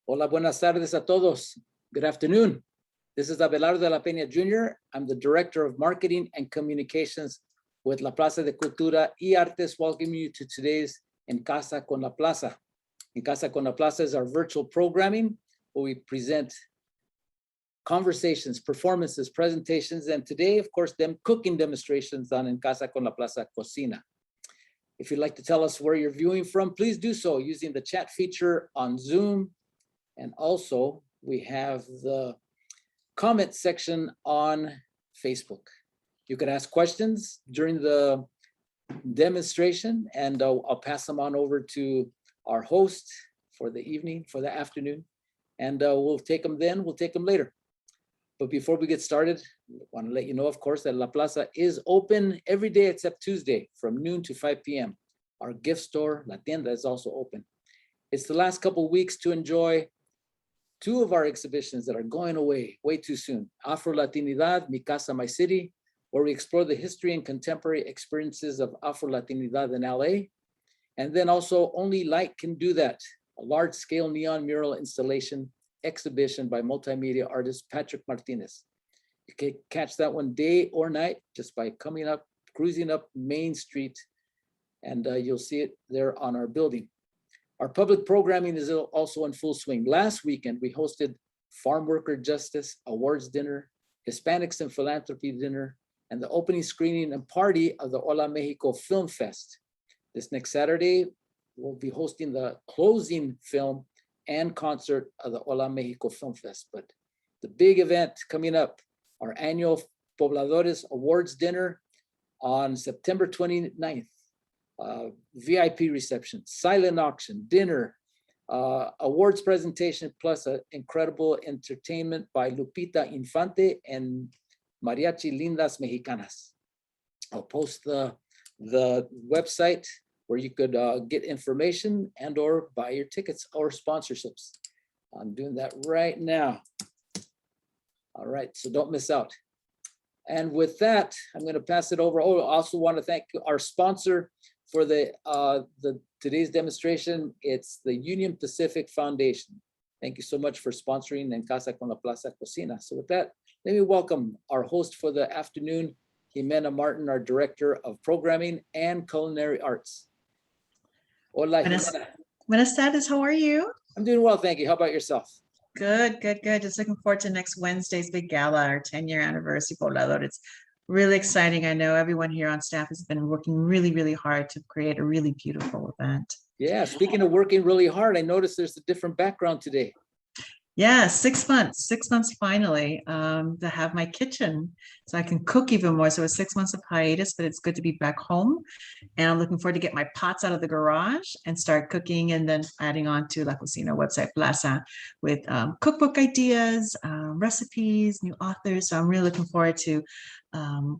Hola, buenas tardes a todos. Good afternoon. This is Abelardo de la Peña Jr. I'm the Director of Marketing and Communications with La Plaza de Cultura y Artes, welcoming you to today's En Casa con la Plaza. En Casa con la Plaza is our virtual programming where we present conversations, performances, presentations, and today, of course, them cooking demonstrations on En Casa con la Plaza Cocina. If you'd like to tell us where you're viewing from, please do so using the chat feature on Zoom. And also, we have the comment section on Facebook. You can ask questions during the demonstration, and I'll pass them on over to our host for the evening, for the afternoon, and we'll take them then, we'll take them later. But before we get started, I want to let you know, of course, that La Plaza is open every day except Tuesday from noon to 5 p.m. Our gift store, La Tienda, is also open. It's the last couple of weeks to enjoy two of our exhibitions that are going away way too soon. Afro-Latinidad, Mi Casa, My City, where we explore the history and contemporary experiences of Afro-Latinidad in LA. And then also Only Light Can Do That, a large-scale neon mural installation exhibition by multimedia artist Patrick Martinez. You can catch that one day or night just by coming up, cruising up Main Street, and you'll see it there on our building. Our public programming is also in full swing. Last weekend, we hosted Farm Worker Justice Awards Dinner, Hispanics and Philanthropy Dinner, and the opening screening and party of the Hola Mexico Film Fest. This next Saturday, we'll be hosting the closing film and concert of the Hola Mexico Film Fest. But the big event coming up, our annual Pobladores Awards Dinner on September 29th. VIP reception, silent auction, dinner, awards presentation, plus an incredible entertainment by Lupita Infante and Mariachi Lindas Mexicanas. I'll post the website where you could get information and or buy your tickets or sponsorships. I'm doing that right now. All right, so don't miss out. And with that, I'm going to pass it over. Oh, I also want to thank our sponsor for the today's demonstration. It's the Union Pacific Foundation. Thank you so much for sponsoring En Casa con la Plaza Cocina. So with that, let me welcome our host for the afternoon, Jimena Martin, our Director of Programming and Culinary Arts. Hola, Jimena. Buenas tardes, how are you? I'm doing well, thank you. How about yourself? Good. Just looking forward to next Wednesday's big gala, our 10-year anniversary Poblador. It's really exciting. I know everyone here on staff has been working really hard to create a really beautiful event. Yeah, speaking of working really hard, I noticed there's a different background today. Yeah, 6 months finally to have my kitchen so I can cook even more. So it's 6 months of hiatus, but it's good to be back home. And I'm looking forward to get my pots out of the garage and start cooking, and then adding on to La Cocina website Plaza with cookbook ideas, recipes, new authors. So I'm really looking forward to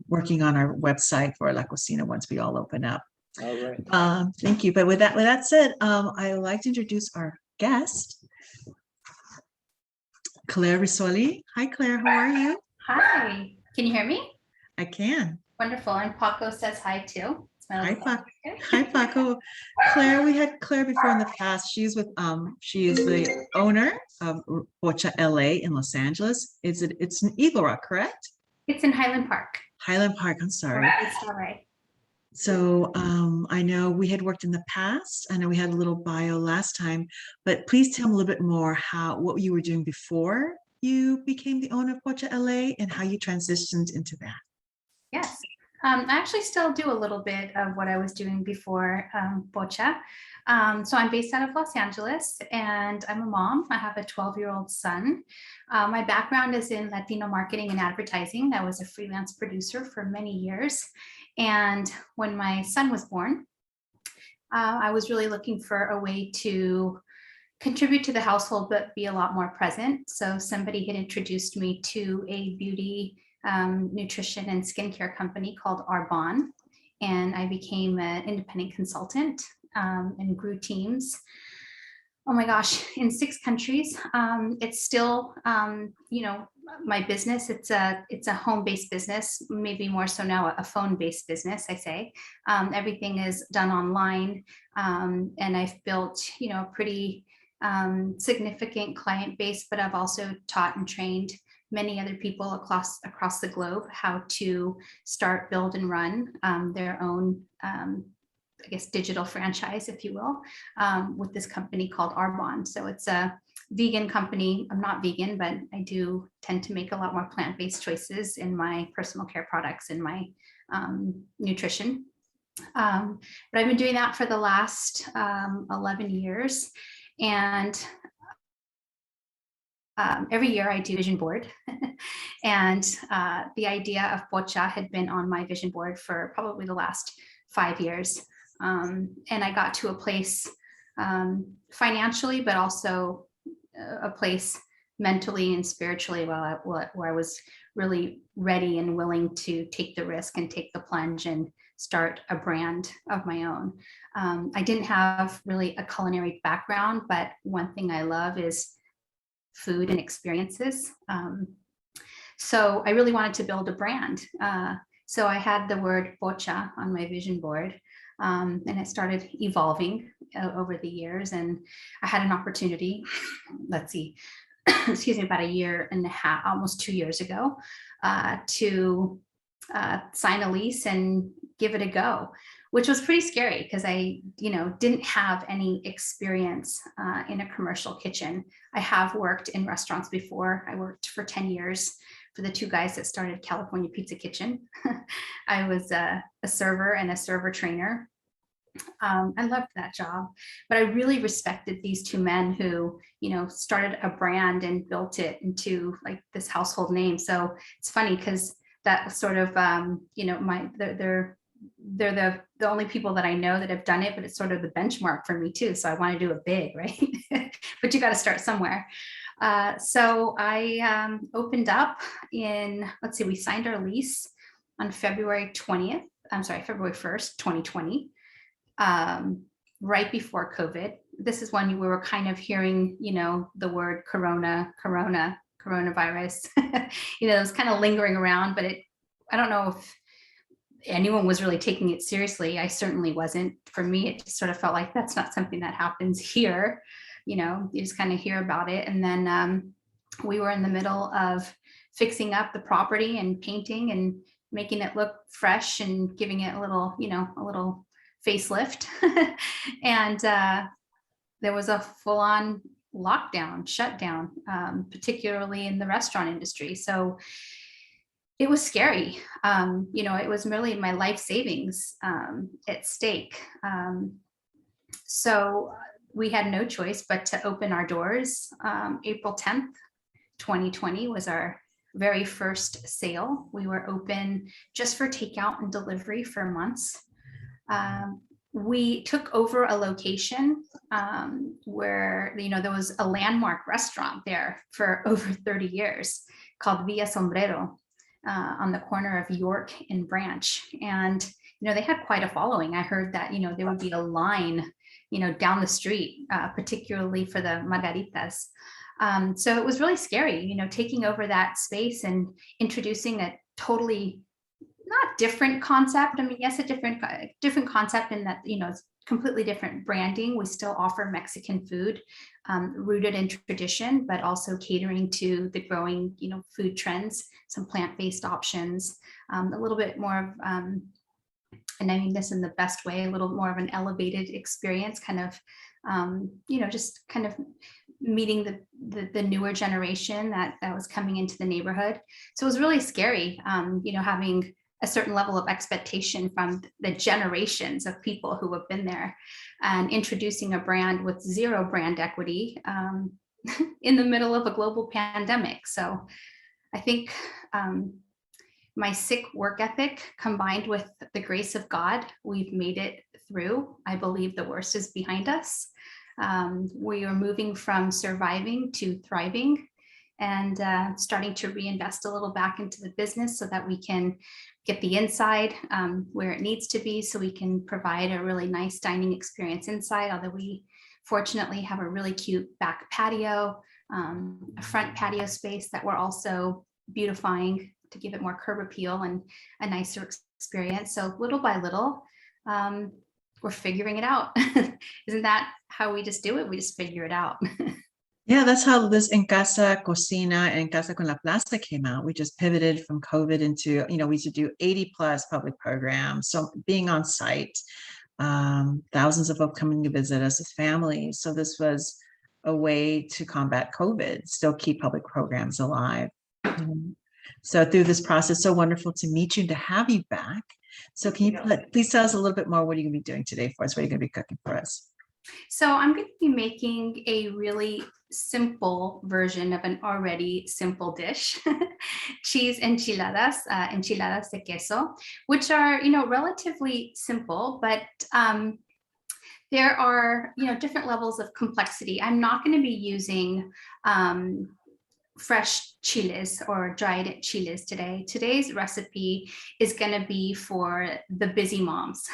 working on our website for La Cocina once we all open up. All right. Thank you. But with that said, I would like to introduce our guest, Claire Risoli. Hi, Claire. How are you? Hi. Can you hear me? I can. Wonderful. And Paco says hi too. Hi, Paco. Hi, Paco. Claire, we had Claire before in the past. She's with she is the owner of Pocha LA in Los Angeles. It's in Eagle Rock, correct? It's in Highland Park. Highland Park. I'm sorry. It's all right. So I know we had worked in the past. I know we had a little bio last time, but please tell me a little bit more what you were doing before you became the owner of Pocha LA and how you transitioned into that. Yes. I actually still do a little bit of what I was doing before Pocha. So I'm based out of Los Angeles and I'm a mom. I have a 12-year-old son. My background is in Latino marketing and advertising. I was a freelance producer for many years. And when my son was born, I was really looking for a way to contribute to the household, but be a lot more present. So somebody had introduced me to a beauty, nutrition and skincare company called Arbonne. And I became an independent consultant and grew teams. Oh my gosh, in 6 countries. It's still, my business. It's a home-based business, maybe more so now a phone-based business, I say. Everything is done online. And I've built, a pretty significant client base, but I've also taught and trained many other people across the globe how to start, build, and run their own, I guess, digital franchise, if you will, with this company called Arbonne. So it's a vegan company. I'm not vegan, but I do tend to make a lot more plant-based choices in my personal care products and my nutrition. But I've been doing that for the last 11 years. And every year I do vision board. And the idea of Pocha had been on my vision board for probably the last 5 years. And I got to a place financially, but also a place mentally and spiritually where I was really ready and willing to take the risk and take the plunge and start a brand of my own. I didn't have really a culinary background, but one thing I love is food and experiences. So I really wanted to build a brand. So I had the word Pocha on my vision board, and it started evolving over the years. And I had an opportunity, let's see, excuse me, about 1.5 years, almost 2 years ago, to sign a lease and give it a go, which was pretty scary because I, didn't have any experience in a commercial kitchen. I have worked in restaurants before. I worked for 10 years for the 2 guys that started California Pizza Kitchen. I was a server and a server trainer. I loved that job, but I really respected these 2 men who, started a brand and built it into like this household name. So it's funny because that sort of, they're the only people that I know that have done it, but it's sort of the benchmark for me too. So I want to do it big, right? But you got to start somewhere. So I opened up in, we signed our lease on February 1st, 2020, right before COVID. This is when we were kind of hearing, the word coronavirus, it was kind of lingering around, but I don't know if anyone was really taking it seriously. I certainly wasn't. For me, it just sort of felt like that's not something that happens here. You just kind of hear about it. And then we were in the middle of fixing up the property and painting and making it look fresh and giving it a little facelift. And there was a full-on lockdown, shutdown, particularly in the restaurant industry. So it was scary. It was really my life savings at stake. So we had no choice but to open our doors. April 10th, 2020 was our very first sale. We were open just for takeout and delivery for months. We took over a location where, there was a landmark restaurant there for over 30 years called Villa Sombrero. On the corner of York and Branch. And, they had quite a following. I heard that, there would be a line, down the street, particularly for the margaritas. So it was really scary, taking over that space and introducing a totally not different concept. I mean, yes, a different concept in that, it's completely different branding. We still offer Mexican food rooted in tradition, but also catering to the growing, food trends, some plant-based options, a little bit more of, and I mean this in the best way, a little more of an elevated experience, kind of, just kind of meeting the newer generation that was coming into the neighborhood. So it was really scary, having a certain level of expectation from the generations of people who have been there, and introducing a brand with 0 brand equity in the middle of a global pandemic. So I think my sick work ethic combined with the grace of God, we've made it through. I believe the worst is behind us. We are moving from surviving to thriving, and starting to reinvest a little back into the business so that we can get the inside where it needs to be, so we can provide a really nice dining experience inside, although we fortunately have a really cute back patio, a front patio space that we're also beautifying to give it more curb appeal and a nicer experience. So little by little, we're figuring it out. Isn't that how we just do it? We just figure it out. Yeah, that's how this En Casa Cocina and En Casa con la Plaza came out. We just pivoted from COVID into, we used to do 80 plus public programs. So being on site, thousands of folks coming to visit us as families. So this was a way to combat COVID, still keep public programs alive. So through this process, so wonderful to meet you and to have you back. So can you please tell us a little bit more? What are you going to be doing today for us? What are you going to be cooking for us? So I'm going to be making a really simple version of an already simple dish, cheese enchiladas, enchiladas de queso, which are, relatively simple, but there are, different levels of complexity. I'm not going to be using fresh chiles or dried chiles today. Today's recipe is going to be for the busy moms,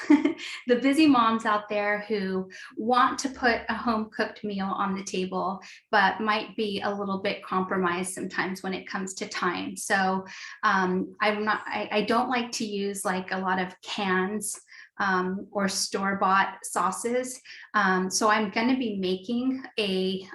the busy moms out there who want to put a home cooked meal on the table, but might be a little bit compromised sometimes when it comes to time. So I don't like to use like a lot of cans or store-bought sauces. So I'm going to be making a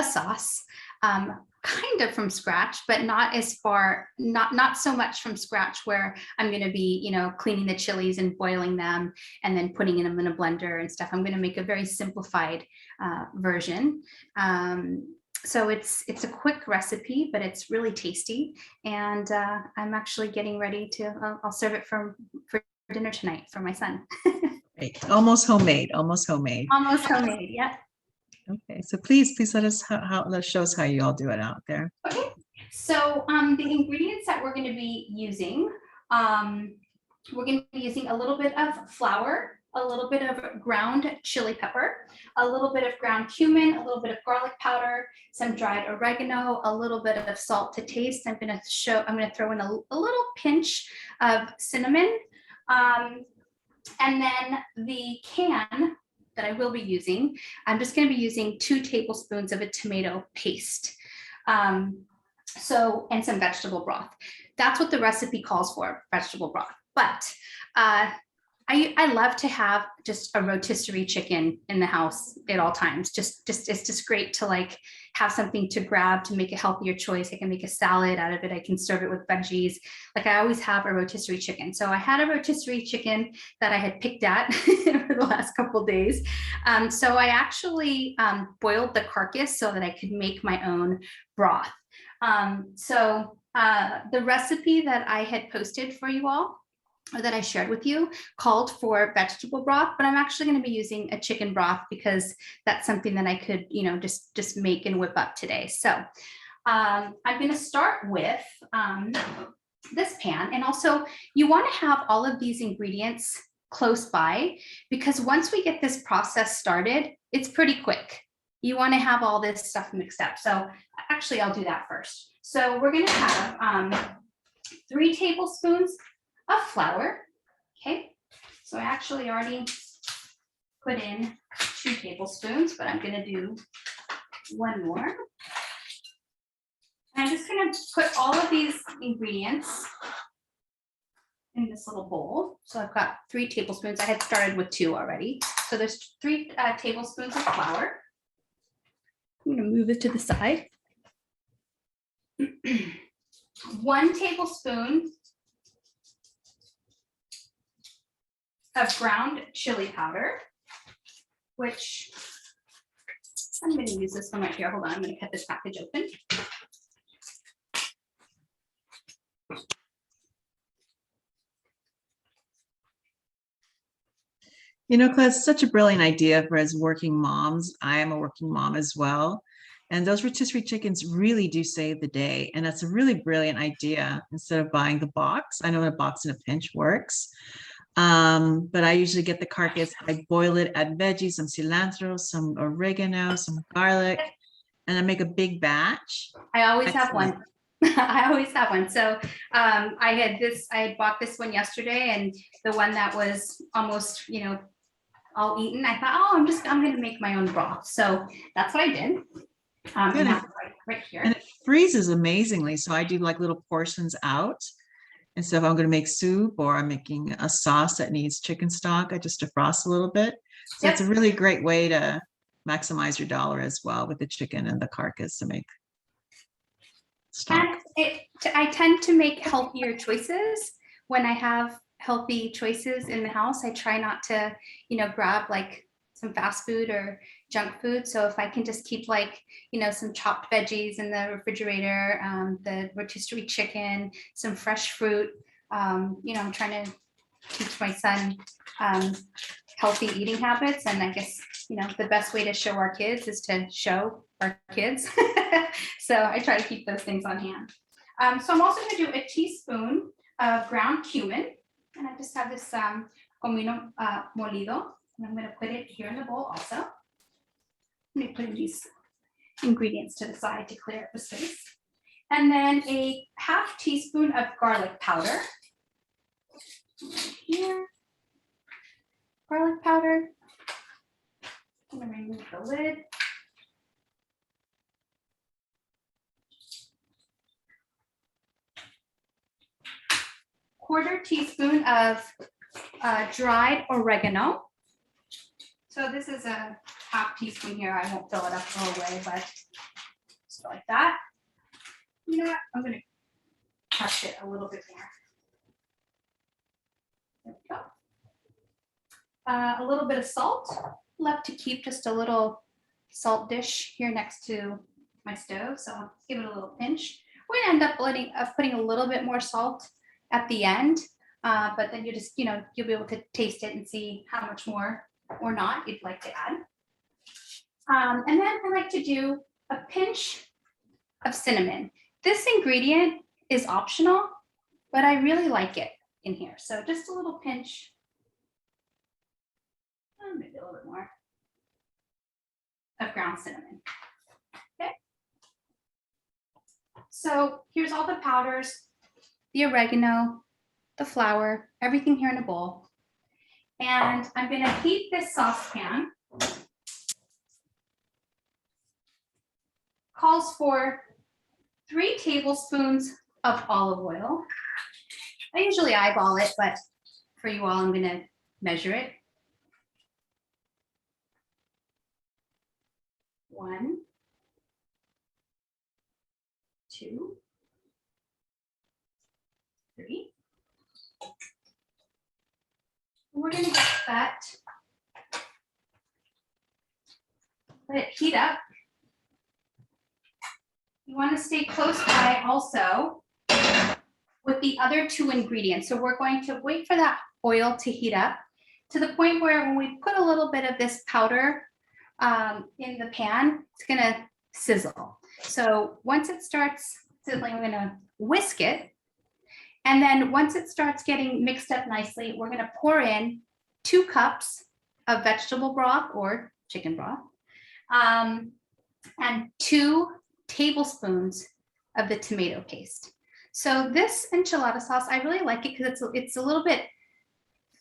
sauce, kind of from scratch, but not as far, not so much from scratch where I'm going to be, cleaning the chilies and boiling them and then putting them in a blender and stuff. I'm going to make a very simplified version. So it's a quick recipe, but it's really tasty. And I'm actually getting ready to, I'll serve it for dinner tonight for my son. Great. Almost homemade, almost homemade. Almost homemade, yeah. Okay, so please let us let's show us how you all do it out there. Okay, so the ingredients that we're going to be using, we're going to be using a little bit of flour, a little bit of ground chili pepper, a little bit of ground cumin, a little bit of garlic powder, some dried oregano, a little bit of salt to taste. I'm going to throw in a little pinch of cinnamon, and then the can that I will be using, I'm just going to be using 2 tablespoons of a tomato paste. And some vegetable broth. That's what the recipe calls for, vegetable broth. But I love to have just a rotisserie chicken in the house at all times. It's just great to like have something to grab to make a healthier choice. I can make a salad out of it. I can serve it with veggies. Like I always have a rotisserie chicken. So I had a rotisserie chicken that I had picked at for the last couple of days. So I actually boiled the carcass so that I could make my own broth. The recipe that I had posted for you all, or that I shared with you, called for vegetable broth, but I'm actually going to be using a chicken broth because that's something that I could, just make and whip up today. So I'm going to start with this pan. And also you want to have all of these ingredients close by, because once we get this process started, it's pretty quick. You want to have all this stuff mixed up. So actually I'll do that first. So we're going to have 3 tablespoons of flour. Okay, so I actually already put in 2 tablespoons, but I'm going to do 1 more. And I'm just going to put all of these ingredients in this little bowl. So I've got 3 tablespoons. I had started with 2 already. So there's 3 tablespoons of flour. I'm going to move it to the side. 1 tablespoon of ground chili powder, which I'm going to use this one right here. Hold on, I'm going to cut this package open. Claire, it's such a brilliant idea for us working moms. I am a working mom as well. And those rotisserie chickens really do save the day. And that's a really brilliant idea instead of buying the box. I know a box in a pinch works. But I usually get the carcass, I boil it, add veggies, some cilantro, some oregano, some garlic, and I make a big batch. I always have one. I always have one. So I had bought this one yesterday, and the one that was almost, all eaten, I thought, oh, I'm going to make my own broth. So that's what I did. And that's right here. And it freezes amazingly. So I do like little portions out. And so if I'm going to make soup or I'm making a sauce that needs chicken stock, I just defrost a little bit. So it's a really great way to maximize your dollar as well with the chicken and the carcass to make stock. And I tend to make healthier choices when I have healthy choices in the house. I try not to, grab like some fast food or junk food. So if I can just keep like, some chopped veggies in the refrigerator, the rotisserie chicken, some fresh fruit, I'm trying to teach my son healthy eating habits. And I guess, the best way to show our kids is to show our kids. So I try to keep those things on hand. So I'm also going to do a teaspoon of ground cumin. And I just have this comino molido. And I'm going to put it here in the bowl also. Let me put these ingredients to the side to clear up the space. And then a half teaspoon of garlic powder. Here. Garlic powder. I'm going to remove the lid. Quarter teaspoon of dried oregano. So this is a half teaspoon here. I won't fill it up the whole way, but just like that. You know what? I'm going to touch it a little bit more. There we go. A little bit of salt. Love to keep just a little salt dish here next to my stove. So I'll give it a little pinch. We're going to end up putting a little bit more salt at the end, but then you just, you'll be able to taste it and see how much more or not you'd like to add. And then I like to do a pinch of cinnamon. This ingredient is optional, but I really like it in here. So just a little pinch, maybe a little bit more of ground cinnamon. Okay. So here's all the powders, the oregano, the flour, everything here in a bowl. And I'm going to heat this saucepan. Calls for 3 tablespoons of olive oil. I usually eyeball it, but for you all, I'm going to measure it. 1, 2, 3. We're going to get that, let it heat up. You want to stay close by also with the other 2 ingredients. So we're going to wait for that oil to heat up to the point where when we put a little bit of this powder in the pan, it's going to sizzle. So once it starts sizzling, we're going to whisk it. And then once it starts getting mixed up nicely, we're going to pour in 2 cups of vegetable broth or chicken broth and 2 tablespoons of the tomato paste. So this enchilada sauce, I really like it because it's a little bit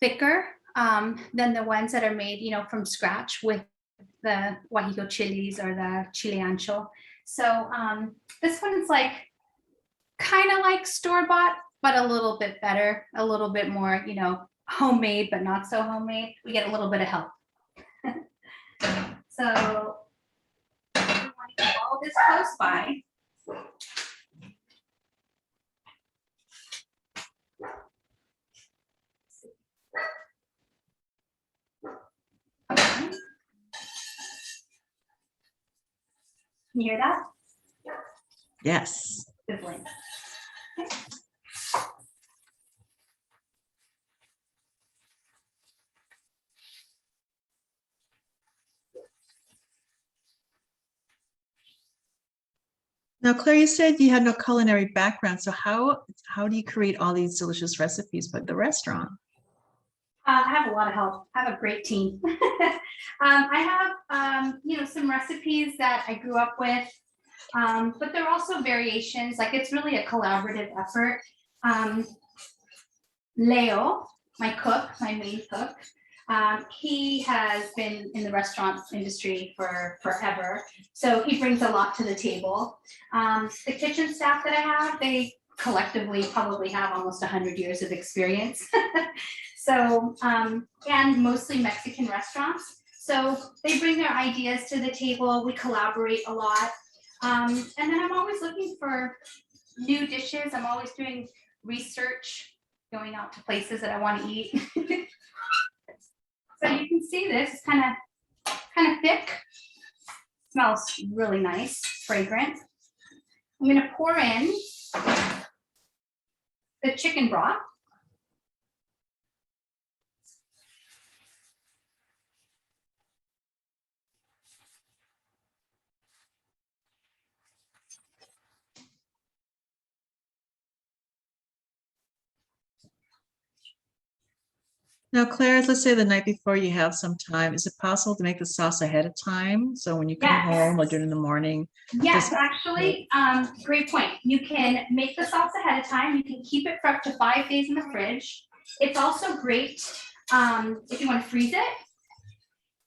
thicker than the ones that are made, from scratch with the guajillo chilies or the chile ancho. So this one's like kind of like store-bought, but a little bit better, a little bit more, homemade, but not so homemade. We get a little bit of help. So I want to keep all this close by. Can you hear that? Yes. Sizzling. Okay. Now, Claire, you said you had no culinary background. So how do you create all these delicious recipes for the restaurant? I have a lot of help. I have a great team. I have, some recipes that I grew up with, but there are also variations. Like it's really a collaborative effort. Leo, my main cook, he has been in the restaurant industry for forever. So he brings a lot to the table. The kitchen staff that I have, they collectively probably have almost 100 years of experience. So, and mostly Mexican restaurants. So they bring their ideas to the table. We collaborate a lot. And then I'm always looking for new dishes. I'm always doing research, going out to places that I want to eat. So you can see this is kind of thick. Smells really nice, fragrant. I'm going to pour in the chicken broth. Now, Claire, let's say the night before you have some time, is it possible to make the sauce ahead of time? So when you come Yes. home or do it in the morning? Yes, Just- actually, great point. You can make the sauce ahead of time. You can keep it for up to 5 days in the fridge. It's also great if you want to freeze it.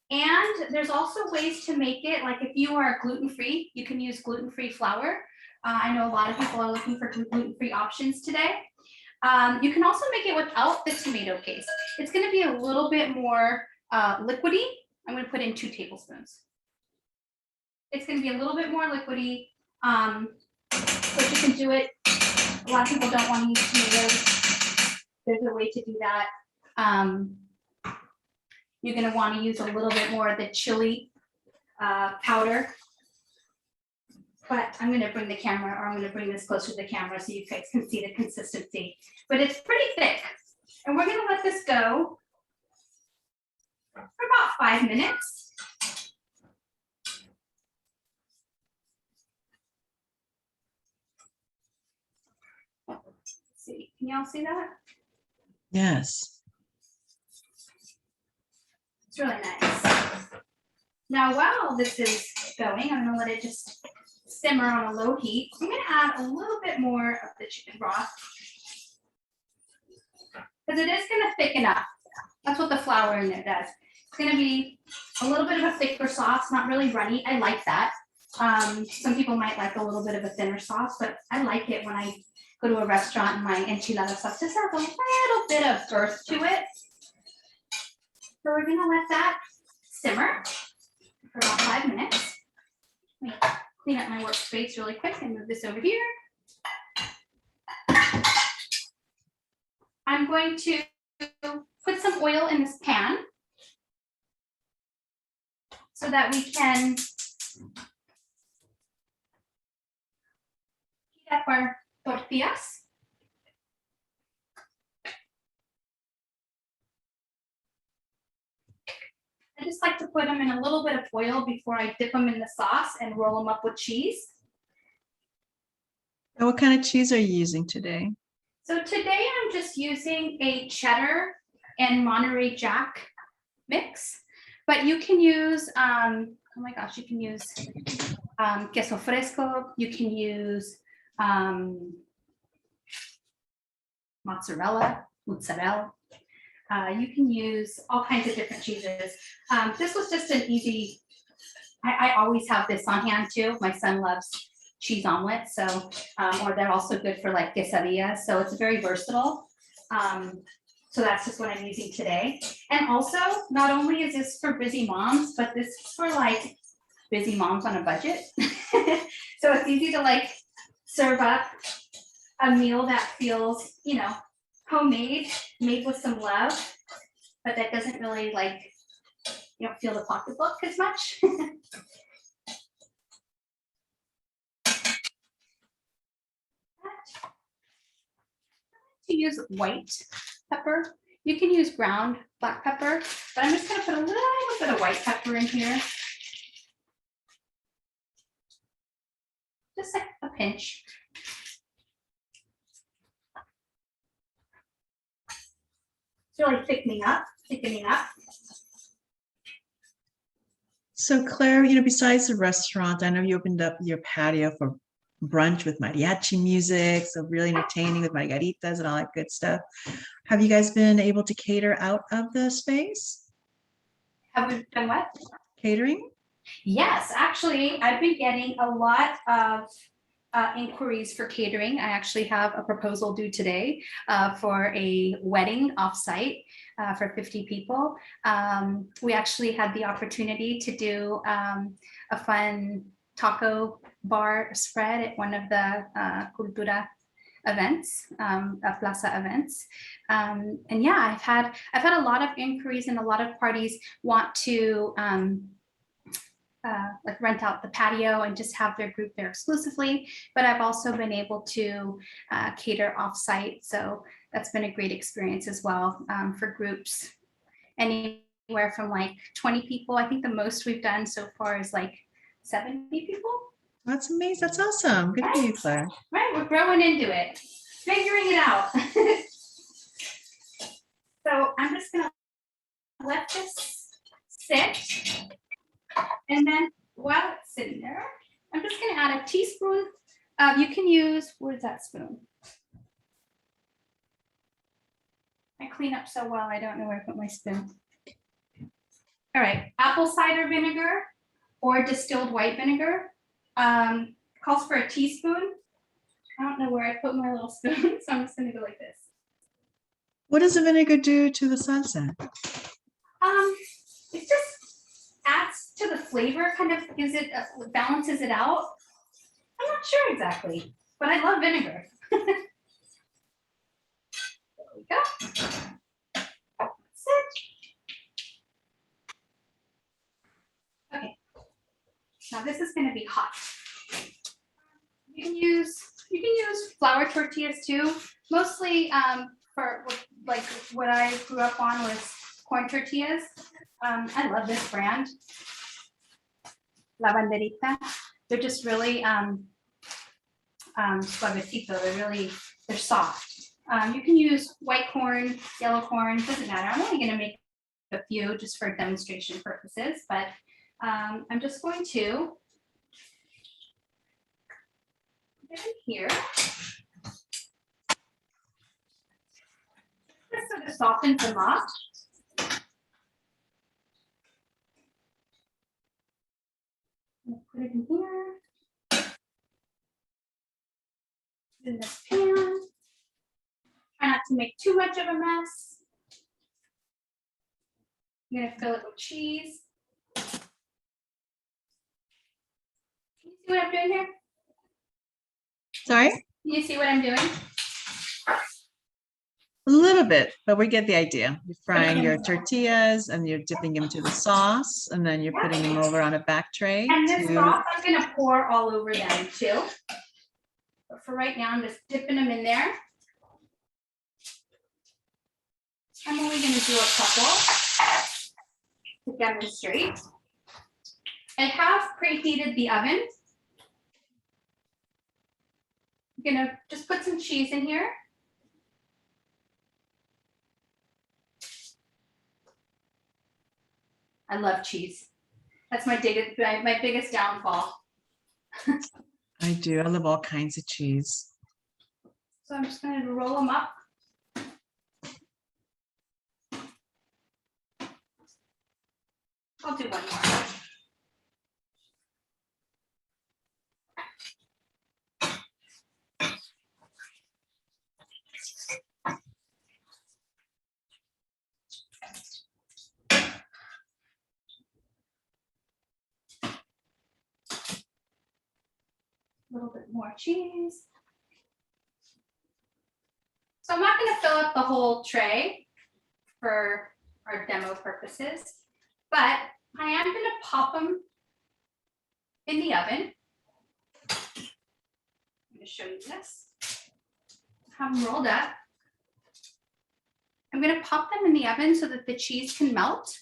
And there's also ways to make it, like if you are gluten-free, you can use gluten-free flour. I know a lot of people are looking for gluten-free options today. You can also make it without the tomato paste. It's going to be a little bit more liquidy. I'm going to put in 2 tablespoons. It's going to be a little bit more liquidy, but you can do it. A lot of people don't want to use tomatoes. There's a way to do that. You're going to want to use a little bit more of the chili powder. But I'm going to bring the camera, or I'm going to bring this closer to the camera so you guys can see the consistency. But it's pretty thick. And we're going to let this go for about 5 minutes. Let's see, can y'all see that? Yes. It's really nice. Now, while this is going, I'm going to let it just simmer on a low heat. I'm going to add a little bit more of the chicken broth because it is going to thicken up. That's what the flour in there does. It's going to be a little bit of a thicker sauce, not really runny. I like that. Some people might like a little bit of a thinner sauce, but I like it when I go to a restaurant and my enchilada sauce just has a little bit of girth to it. So we're going to let that simmer for about 5 minutes. Let me clean up my workspace really quick and move this over here. I'm going to put some oil in this pan so that we can heat up our tortillas. I just like to put them in a little bit of oil before I dip them in the sauce and roll them up with cheese. And what kind of cheese are you using today? So today I'm just using a cheddar and Monterey Jack mix, but you can use, oh my gosh, you can use queso fresco, you can use mozzarella. You can use all kinds of different cheeses. This was just an easy, I always have this on hand too. My son loves cheese omelets, so, or they're also good for like quesadillas. So it's very versatile. So that's just what I'm using today. And also, not only is this for busy moms, but this is for like busy moms on a budget. So it's easy to like serve up a meal that feels, you know, homemade, made with some love, but that doesn't really like, you don't feel the pocketbook as much. To use white pepper. You can use ground black pepper, but I'm just going to put a little bit of white pepper in here. Just like a pinch. It's really thickening up. So Claire, you know, besides the restaurant, I know you opened up your patio for brunch with mariachi music, so really entertaining with margaritas and all that good stuff. Have you guys been able to cater out of the space? Have we done what? Catering? Yes, actually, I've been getting a lot of inquiries for catering. I actually have a proposal due today for a wedding offsite for 50 people. We actually had the opportunity to do a fun taco bar spread at one of the Cultura events, Plaza events. And yeah, I've had a lot of inquiries, and a lot of parties want to like rent out the patio and just have their group there exclusively. But I've also been able to cater offsite. So that's been a great experience as well for groups. Anywhere from like 20 people. I think the most we've done so far is like 70 people. That's amazing. That's awesome. Good for you, Claire. Right, we're growing into it, figuring it out. So I'm just gonna let this sit. And then while it's sitting there, I'm just gonna add a teaspoon. You can use, where's that spoon? I clean up so well, I don't know where I put my spoon. All right, apple cider vinegar or distilled white vinegar. Calls for a teaspoon. I don't know where I put my little spoon, so I'm just gonna go like this. What does the vinegar do to the salsa? It just adds to the flavor, kind of gives it, balances it out. I'm not sure exactly, but I love vinegar. There we go. That's it. Okay. Now this is going to be hot. You can use flour tortillas too. Mostly for like what I grew up on was corn tortillas. I love this brand, La Banderita. They're just really suavecito. They're soft. You can use white corn, yellow corn, doesn't matter. I'm only going to make a few just for demonstration purposes, but I'm just going to put it in here. This sort of softens them up. Put it in here. In this pan. Try not to make too much of a mess. I'm gonna fill it with cheese. Can you see what I'm doing here? Sorry? Can you see what I'm doing? A little bit, but we get the idea. You're frying your tortillas and you're dipping them into the sauce, and then you're putting them over on a back tray. And this sauce, I'm gonna pour all over them too. But for right now, I'm just dipping them in there. I'm only gonna do a couple to demonstrate. I have preheated the oven. I'm gonna just put some cheese in here. I love cheese. That's my biggest downfall. I do. I love all kinds of cheese. So I'm just going to roll them up. I'll do one more. A little bit more cheese. So I'm not going to fill up the whole tray for our demo purposes, but I am going to pop them in the oven. I'm going to show you this. Have them rolled up. I'm going to pop them in the oven so that the cheese can melt.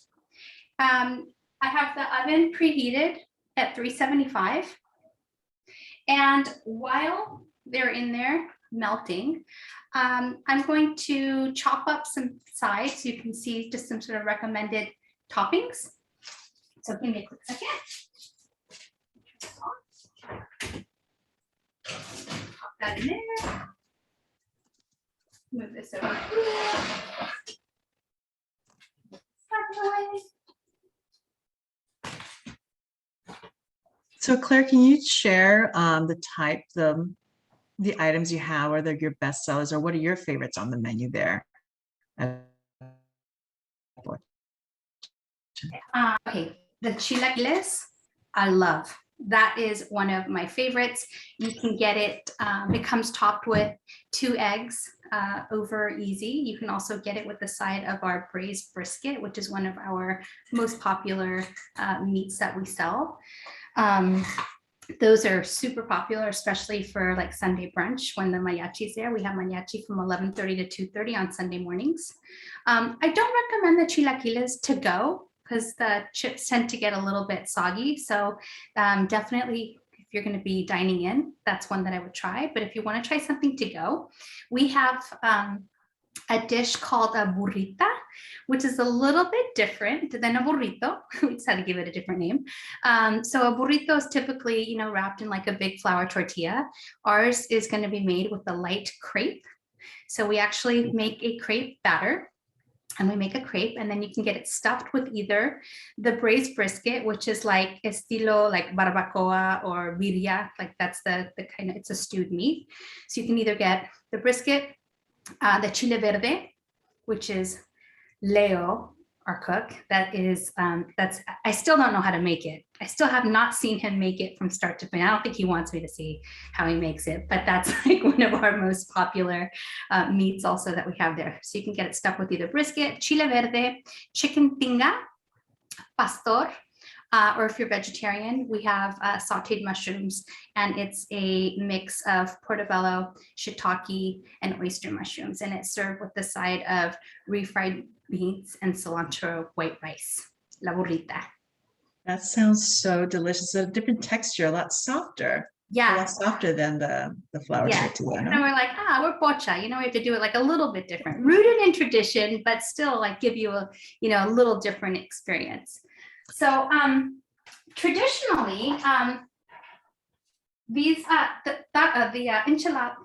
I have the oven preheated at 375. And while they're in there melting, I'm going to chop up some sides so you can see just some sort of recommended toppings. So give me a quick second. Pop that in there. Move this over here. So So Claire, can you share the items you have, or they're your best sellers, or what are your favorites on the menu there? Okay, the chilaquiles, I love. That is one of my favorites. You can get it, it comes topped with 2 eggs over easy. You can also get it with the side of our braised brisket, which is one of our most popular meats that we sell. Those are super popular, especially for like Sunday brunch when the mariachi's there. We have mariachi from 11:30 to 2:30 on Sunday mornings. I don't recommend the chilaquiles to go because the chips tend to get a little bit soggy. So definitely, if you're going to be dining in, that's one that I would try. But if you want to try something to go, we have a dish called a burrita, which is a little bit different than a burrito. We just had to give it a different name. So a burrito is typically, you know, wrapped in like a big flour tortilla. Ours is going to be made with a light crepe. So we actually make a crepe batter. And we make a crepe, and then you can get it stuffed with either the braised brisket, which is like estilo like barbacoa or birria, like that's the kind of, it's a stewed meat. So you can either get the brisket, the chile verde, which is Leo, our cook. That is, I still don't know how to make it. I still have not seen him make it from start to finish. I don't think he wants me to see how he makes it, but that's like one of our most popular meats also that we have there. So you can get it stuffed with either brisket, chile verde, chicken tinga, pastor, or if you're vegetarian, we have sauteed mushrooms, and it's a mix of portobello, shiitake, and oyster mushrooms, and it's served with the side of refried beans and cilantro white rice, la burrita. That sounds so delicious. A different texture, a lot softer. A Yeah. lot softer than the flour tortilla. And we're like, we're Pocha, you know, we have to do it like a little bit different, rooted in tradition, but still like give you a, you know, a little different experience. So traditionally, these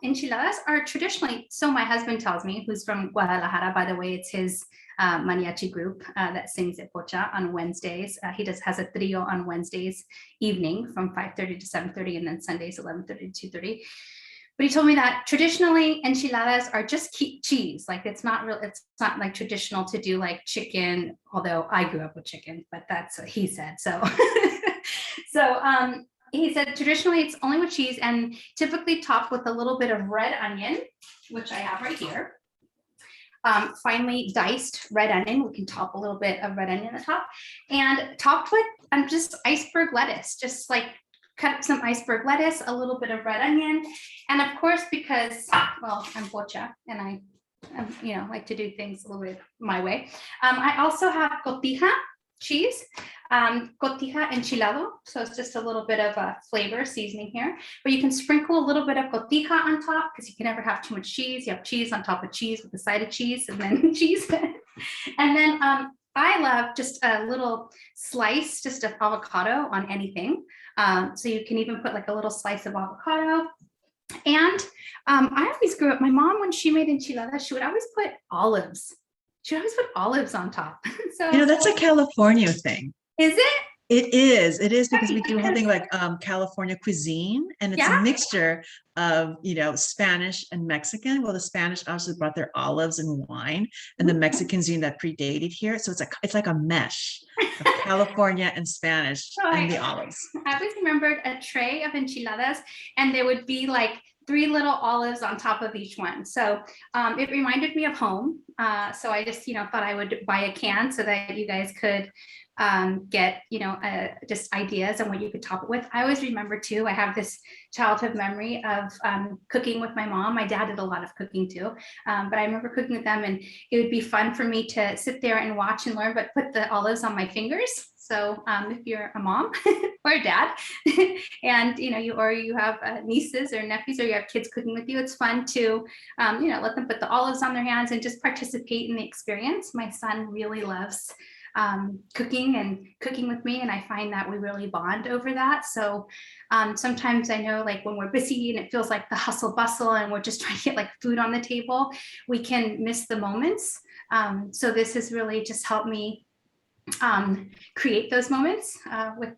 enchiladas are traditionally, so my husband tells me, who's from Guadalajara, by the way, it's his mariachi group that sings at Pocha on Wednesdays. He has a trio on Wednesdays evening from 5:30 to 7:30, and then Sundays 11:30 to 2:30. But he told me that traditionally enchiladas are just cheese. Like it's not real. It's not like traditional to do like chicken. Although I grew up with chicken, but that's what he said. So, he said traditionally it's only with cheese and typically topped with a little bit of red onion, which I have right here. Finely diced red onion. We can top a little bit of red onion at the top, and topped with just iceberg lettuce. Just like cut up some iceberg lettuce, a little bit of red onion, and of course, because well, I'm Pocha and I you know, like to do things a little bit my way. I also have cotija cheese, cotija enchilado. So it's just a little bit of a flavor seasoning here, but you can sprinkle a little bit of cotija on top because you can never have too much cheese. You have cheese on top of cheese with a side of cheese and then cheese. And then I love just a little slice, just of avocado on anything. So you can even put like a little slice of avocado. And I always grew up, my mom, when she made enchiladas, she would always put olives. She would always put olives on top. So, you know, that's a California thing. Is it? It is because we do a whole thing like California cuisine, and it's a mixture of, you know, Spanish and Mexican. Well, the Spanish obviously brought their olives and wine, and the Mexicans that predated here. So it's like a mesh of California and Spanish and the olives. I always remembered a tray of enchiladas, and there would be like 3 little olives on top of each one. So it reminded me of home. So I just, you know, thought I would buy a can so that you guys could get, you know, just ideas on what you could top it with. I always remember too, I have this childhood memory of cooking with my mom. My dad did a lot of cooking too, but I remember cooking with them, and it would be fun for me to sit there and watch and learn, but put the olives on my fingers. So if you're a mom or a dad and, you know, you have nieces or nephews, or you have kids cooking with you, it's fun to, you know, let them put the olives on their hands and just participate in the experience. My son really loves cooking with me, and I find that we really bond over that. So sometimes I know, like when we're busy and it feels like the hustle bustle and we're just trying to get like food on the table, we can miss the moments. So this has really just helped me create those moments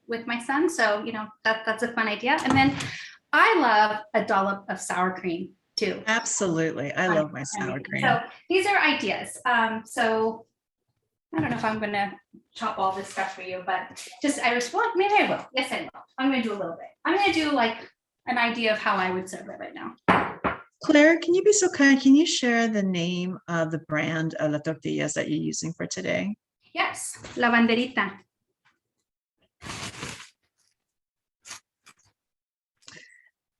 with my son. So, that's a fun idea. And then I love a dollop of sour cream too. Absolutely. I love my sour cream. So these are ideas. So I don't know if I'm going to chop all this stuff for you, but well, maybe I will. Yes, I will. I'm going to do a little bit. I'm going to do like an idea of how I would serve it right now. Claire, can you be so kind? Can you share the name of the brand of la tortillas that you're using for today? Yes, La Banderita.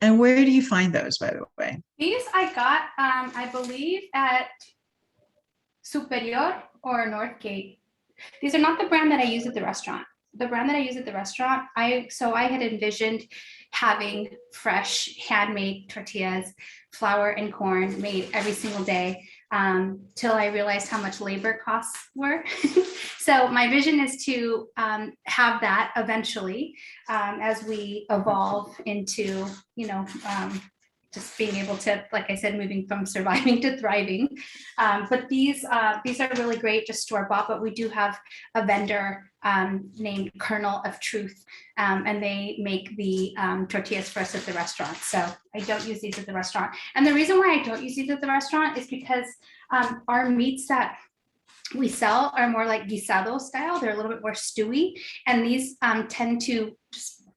And where do you find those, by the way? These I got, I believe, at Superior or Northgate. These are not the brand that I use at the restaurant. The brand that I use at the restaurant, I had envisioned having fresh handmade tortillas, flour and corn made every single day, till I realized how much labor costs were. So my vision is to have that eventually, as we evolve into, just being able to, like I said, moving from surviving to thriving. But these are really great, just store-bought, but we do have a vendor named Kernel of Truth, and they make the tortillas for us at the restaurant. So I don't use these at the restaurant. And the reason why I don't use these at the restaurant is because our meats that we sell are more like guisado style. They're a little bit more stewy, and these tend to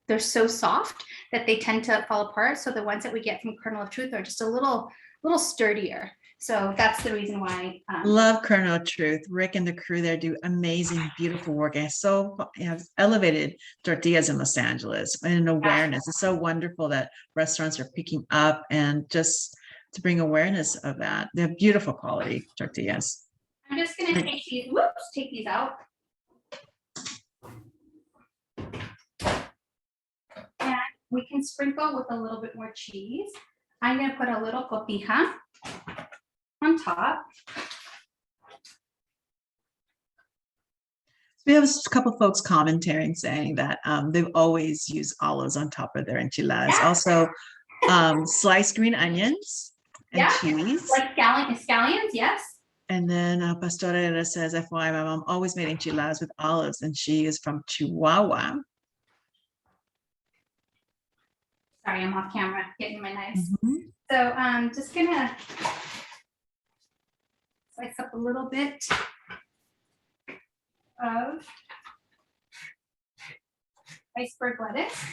they're so soft that they tend to fall apart. So the ones that we get from Kernel of Truth are just a little sturdier. So that's the reason why. Love Kernel of Truth. Rick and the crew there do amazing, beautiful work. And have elevated tortillas in Los Angeles and an awareness. It's so wonderful that restaurants are picking up and just to bring awareness of that. They're beautiful quality tortillas. I'm just going to take these out. And we can sprinkle with a little bit more cheese. I'm going to put a little cotija on top. We have a couple folks commenting saying that they've always used olives on top of their enchiladas. Yeah. Also, sliced green onions and cheese. Like scallions, yes. And then Pastorera says, FYI, my mom always made enchiladas with olives, and she is from Chihuahua. Sorry, I'm off camera, getting my knives. So I'm just gonna slice up a little bit of iceberg lettuce.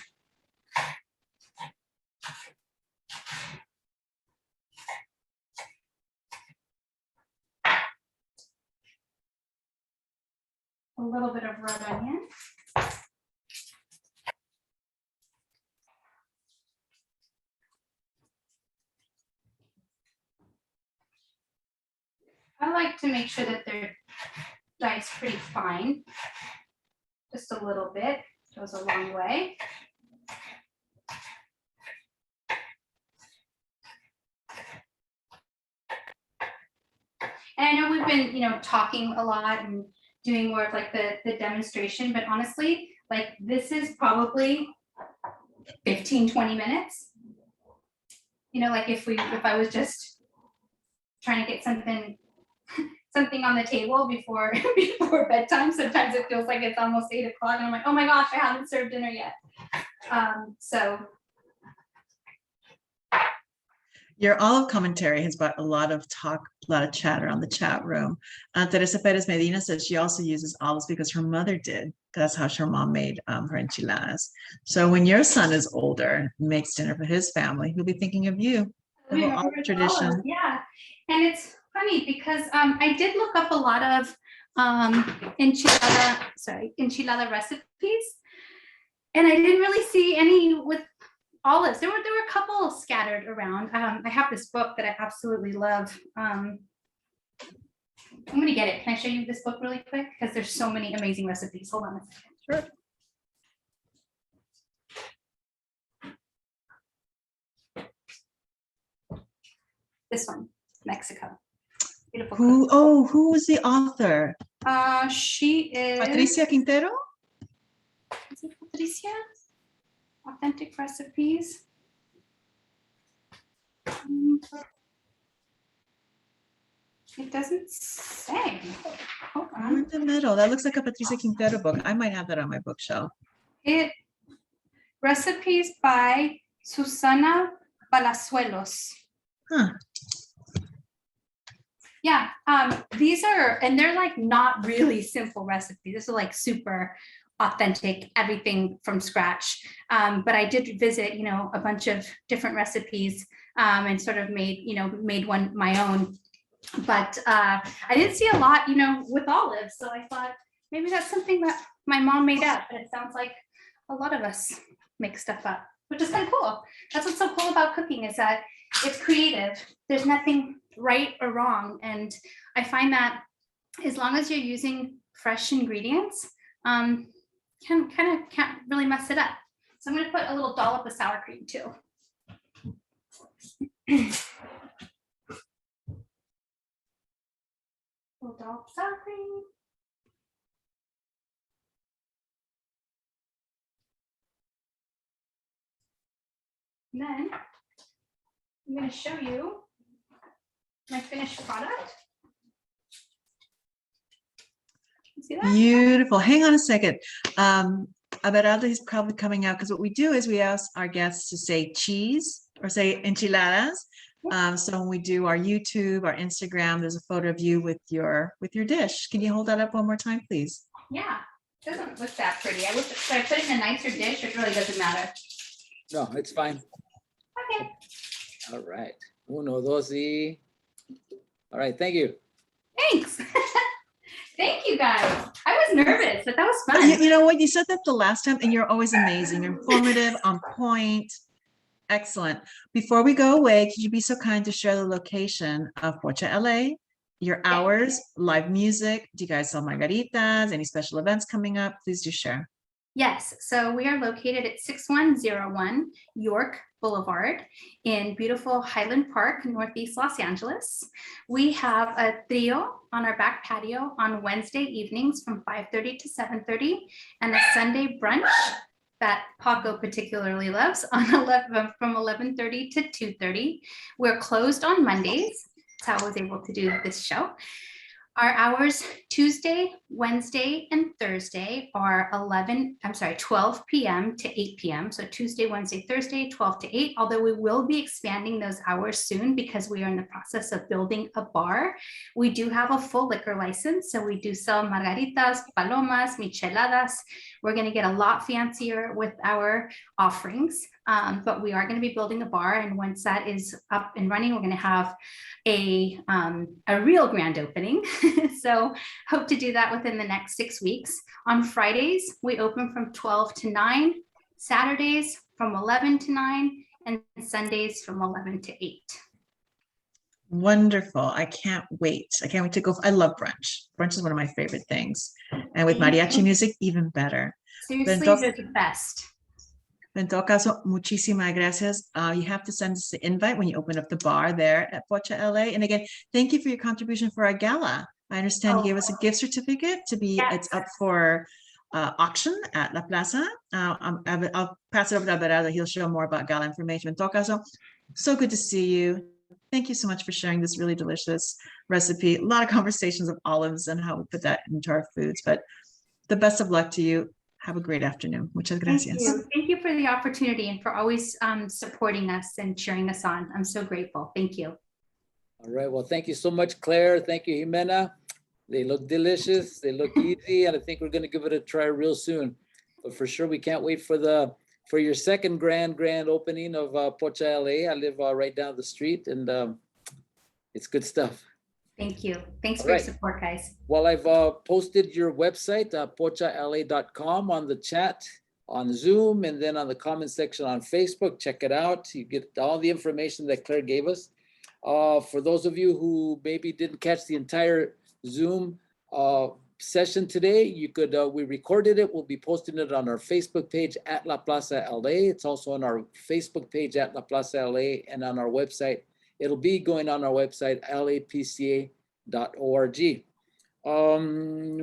A little bit of red onion. I like to make sure that they're diced pretty fine. Just a little bit goes a long way. And I know we've been, talking a lot and doing more of like the demonstration, but honestly, like this is probably 15-20 minutes. Like if I was just trying to get something on the table before bedtime, sometimes it feels like it's almost 8 o'clock and I'm like, oh my gosh, I haven't served dinner yet. So your olive commentary has brought a lot of chatter on the chat room. Teresa Perez Medina says she also uses olives because her mother did. That's how her mom made her enchiladas. So when your son is older and makes dinner for his family, he'll be thinking of you. Tradition. Yeah, and it's funny because I did look up a lot of enchilada recipes, and I didn't really see any with olives. There were a couple scattered around. I have this book that I absolutely love. I'm gonna get it. Can I show you this book really quick? Because there's so many amazing recipes. Hold on a second. Sure. This one, Mexico. Beautiful. Who was the author? She is Patricia Quintero. Is it Patricia? Authentic recipes. It doesn't say. Hold Oh, on. in the middle. That looks like a Patricia Quintero book. I might have that on my bookshelf. It recipes by Susana Palazuelos. Huh. Yeah, these are, and they're like not really simple recipes. This is like super authentic, everything from scratch. But I did visit, a bunch of different recipes and sort of made one my own. But I didn't see a lot, with olives. So I thought maybe that's something that my mom made up. But it sounds like a lot of us make stuff up, which is kind of cool. That's what's so cool about cooking, is that it's creative. There's nothing right or wrong. And I find that as long as you're using fresh ingredients, can't really mess it up. So I'm going to put a little dollop of sour cream too. Little dollop of sour cream. And then I'm going to show you my finished product. See that? Beautiful. Hang on a second. Abelardo is probably coming out because what we do is we ask our guests to say cheese or say enchiladas. So when we do our YouTube, our Instagram, there's a photo of you with your dish. Can you hold that up one more time, please? Yeah, it doesn't look that pretty. I wish, should I put it in a nicer dish? It really doesn't matter. No, it's fine. Okay. All right. Uno, dos, y. All right, thank you. Thanks. Thank you guys. I was nervous, but that was But fun. you know what? You said that the last time, and you're always amazing, informative, on point. Excellent. Before we go away, could you be so kind to share the location of Pocha LA, your hours, live music? Do you guys sell margaritas? Any special events coming up? Please do share. Yes, so we are located at 6101 York Boulevard in beautiful Highland Park, Northeast Los Angeles. We have a trio on our back patio on Wednesday evenings from 5:30 to 7:30, and a Sunday brunch that Paco particularly loves from 11:30 to 2:30. We're closed on Mondays. That's how I was able to do this show. Our hours Tuesday, Wednesday, and Thursday are 12 p.m. to 8 p.m. So Tuesday, Wednesday, Thursday, 12 to 8, although we will be expanding those hours soon because we are in the process of building a bar. We do have a full liquor license, so we do sell margaritas, palomas, micheladas. We're going to get a lot fancier with our offerings, but we are going to be building a bar, and once that is up and running, we're going to have a real grand opening. So hope to do that within the next 6 weeks. On Fridays, we open from 12 to 9, Saturdays from 11 to 9, and Sundays from 11 to 8. Wonderful. I can't wait. I can't wait to go. I love brunch. Brunch is one of my favorite things. And with mariachi music, even better. Seriously, they're the best. En todo caso, muchísimas gracias. You have to send us the invite when you open up the bar there at Pocha LA. And again, thank you for your contribution for our gala. I understand you gave us a gift certificate to be, Yes. it's up for auction at La Plaza. I'll pass it over to Abelardo. He'll show more about gala information. En todo caso, so good to see you. Thank you so much for sharing this really delicious recipe. A lot of conversations of olives and how we put that into our foods, but the best of luck to you. Have a great afternoon. Muchas gracias. Thank you. Thank you for the opportunity and for always supporting us and cheering us on. I'm so grateful. Thank you. All right, well, thank you so much, Claire. Thank you, Jimena. They look delicious. They look easy, and I think we're going to give it a try real soon. But for sure, we can't wait for your second grand opening of Pocha LA. I live right down the street, and it's good stuff. Thank you. Thanks All for right. your support, guys. Well, I've posted your website, pochala.com, on the chat, on Zoom, and then on the comment section on Facebook. Check it out. You get all the information that Claire gave us. For those of you who maybe didn't catch the entire Zoom session today, you could, we recorded it. We'll be posting it on our Facebook page at La Plaza LA. It's also on our Facebook page at La Plaza LA, and on our website. It'll be going on our website, lapca.org.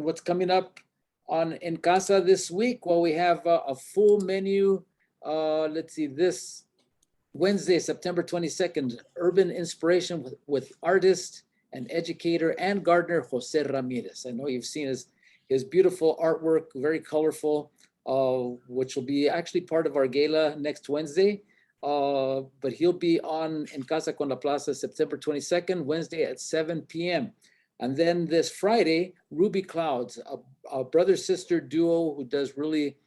What's coming up on En Casa this week? Well, we have a full menu. Let's see, this Wednesday, September 22nd, Urban Inspiration with artist and educator and gardener, Jose Ramirez. I know you've seen his beautiful artwork, very colorful, which will be actually part of our gala next Wednesday. But he'll be on in Casa con la Plaza September 22nd, Wednesday at 7 p.m. And then this Friday, Ruby Clouds, a brother-sister duo who does really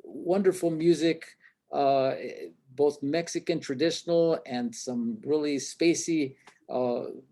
wonderful music, both Mexican traditional and some really spacey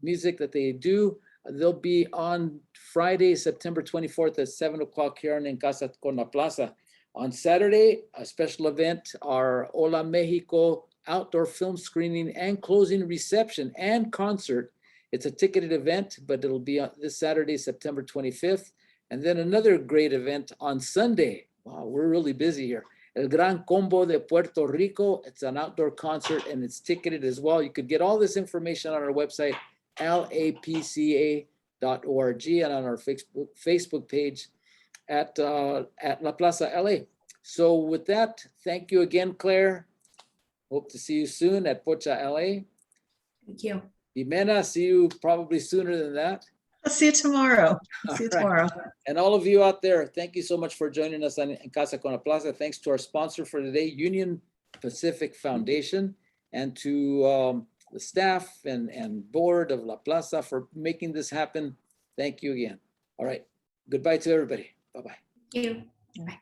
music that they do. They'll be on Friday, September 24th at 7 o'clock here in Casa con la Plaza. On Saturday, a special event, our Hola Mexico outdoor film screening and closing reception and concert. It's a ticketed event, but it'll be on this Saturday, September 25th. And then another great event on Sunday. Wow, we're really busy here. El Gran Combo de Puerto Rico. It's an outdoor concert and it's ticketed as well. You could get all this information on our website, lapca.org, and on our Facebook page at La Plaza LA. So with that, thank you again, Claire. Hope to see you soon at Pocha LA. Thank you. Jimena, see you probably sooner than that. I'll see you tomorrow. I'll see you All right. tomorrow. And all of you out there, thank you so much for joining us in Casa con la Plaza. Thanks to our sponsor for today, Union Pacific Foundation, and to the staff and board of La Plaza for making this happen. Thank you again. All right. Goodbye to everybody. Bye-bye. Thank you. Bye.